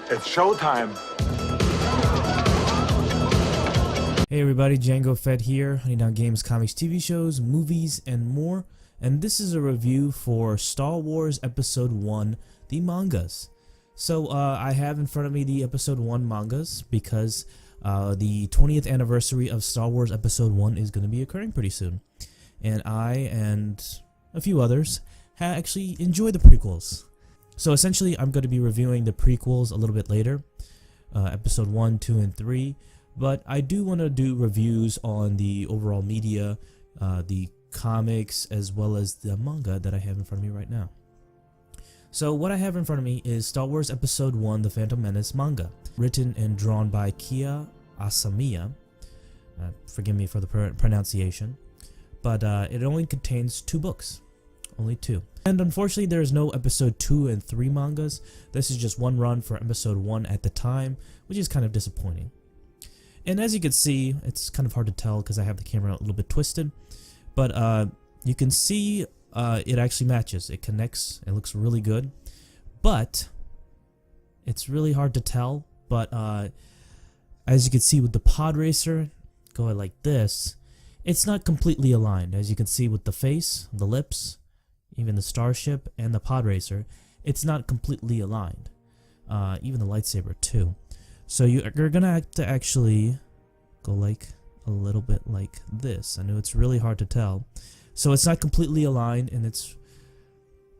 It's showtime. Hey everybody, Django Fett here, hunting down games, comics, TV shows, movies, and more. And this is a review for Star Wars Episode 1, the mangas. So I have in front of me the Episode 1 mangas because the 20th anniversary of Star Wars Episode 1 is going to be occurring pretty soon. And I and a few others actually enjoy the prequels. So essentially I'm going to be reviewing the prequels a little bit later, Episode 1, 2, and 3. But I do want to do reviews on the overall media, the comics, as well as the manga that I have in front of me right now. So what I have in front of me is Star Wars Episode 1, The Phantom Menace manga, written and drawn by Kia Asamiya. Forgive me for the pronunciation, but it only contains 2 books, only 2. And unfortunately there is no Episode 2 and 3 mangas. This is just one run for Episode 1 at the time, which is kind of disappointing. And as you can see, it's kind of hard to tell because I have the camera a little bit twisted, but you can see it actually matches. It connects. It looks really good, but it's really hard to tell. But as you can see with the pod racer going like this, it's not completely aligned. As you can see with the face, the lips, even the starship, and the pod racer, it's not completely aligned. Even the lightsaber too. So you're gonna have to actually go like a little bit like this. I know it's really hard to tell. So it's not completely aligned and it's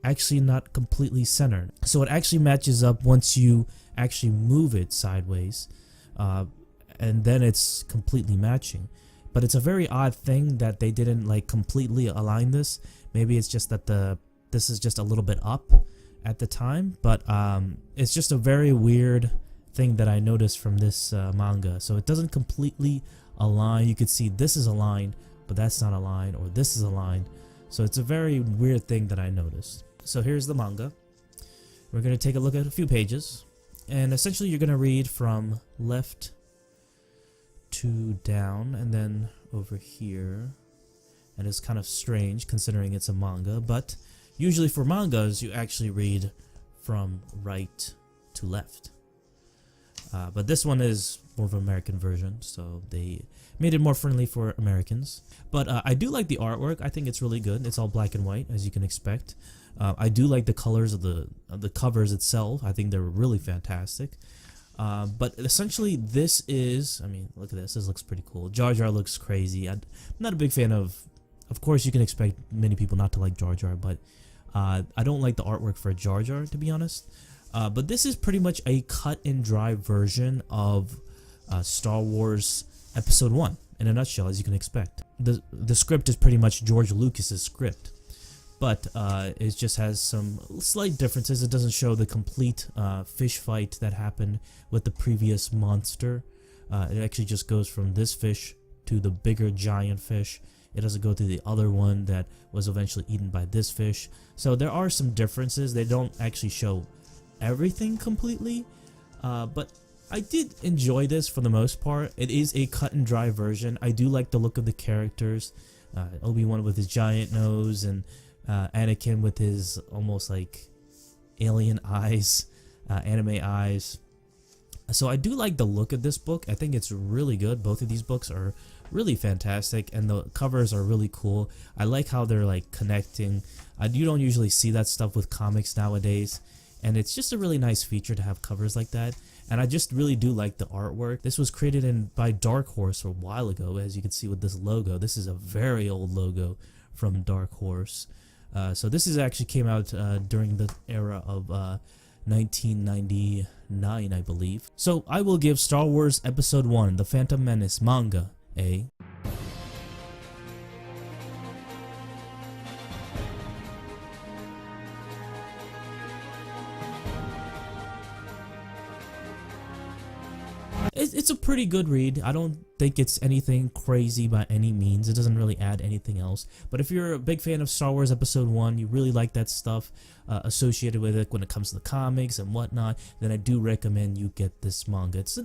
actually not completely centered. So it actually matches up once you actually move it sideways, and then it's completely matching. But it's a very odd thing that they didn't like completely align this. Maybe it's just that this is just a little bit up at the time, but it's just a very weird thing that I noticed from this manga. So it doesn't completely align. You could see this is aligned, but that's not aligned, or this is aligned. So it's a very weird thing that I noticed. So here's the manga. We're going to take a look at a few pages, and essentially you're going to read from left to down and then over here. And it's kind of strange considering it's a manga, but usually for mangas you actually read from right to left. But this one is more of an American version, so they made it more friendly for Americans. But I do like the artwork. I think it's really good. It's all black and white, as you can expect. I do like the colors of the covers itself. I think they're really fantastic. But essentially this is, I mean, look at this. This looks pretty cool. Jar Jar looks crazy. I'm not a big fan of course you can expect many people not to like Jar Jar, but I don't like the artwork for Jar Jar, to be honest. But this is pretty much a cut and dry version of Star Wars Episode 1 in a nutshell, as you can expect. The script is pretty much George Lucas's script, but it just has some slight differences. It doesn't show the complete fish fight that happened with the previous monster. It actually just goes from this fish to the bigger giant fish. It doesn't go to the other one that was eventually eaten by this fish. So there are some differences. They don't actually show everything completely, but I did enjoy this for the most part. It is a cut and dry version. I do like the look of the characters. Obi-Wan with his giant nose, and Anakin with his almost like alien eyes, anime eyes. So I do like the look of this book. I think it's really good. Both of these books are really fantastic, and the covers are really cool. I like how they're like connecting. You don't usually see that stuff with comics nowadays. And it's just a really nice feature to have covers like that. And I just really do like the artwork. This was created by Dark Horse a while ago, as you can see with this logo. This is a very old logo from Dark Horse. So this is actually came out during the era of 1999, I believe. So I will give Star Wars Episode 1, The Phantom Menace manga, a... It's a pretty good read. I don't think it's anything crazy by any means. It doesn't really add anything else. But if you're a big fan of Star Wars Episode 1, you really like that stuff associated with it when it comes to the comics and whatnot, then I do recommend you get this manga. It's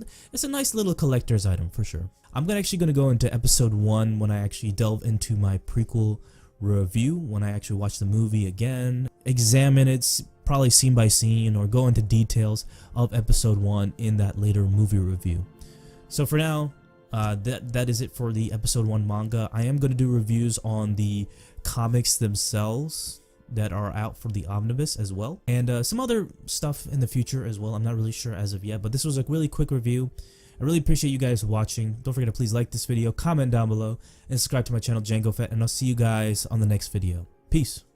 a nice little collector's item for sure. I'm actually going to go into Episode 1 when I actually delve into my prequel review, when I actually watch the movie again, examine it, probably scene by scene or go into details of episode 1 in that later movie review. So for now, that is it for the episode 1 manga. I am going to do reviews on the comics themselves that are out for the omnibus as well, and some other stuff in the future as well. I'm not really sure as of yet, but this was a really quick review. I really appreciate you guys watching. Don't forget to please like this video, comment down below, and subscribe to my channel Django Fett, and I'll see you guys on the next video. Peace.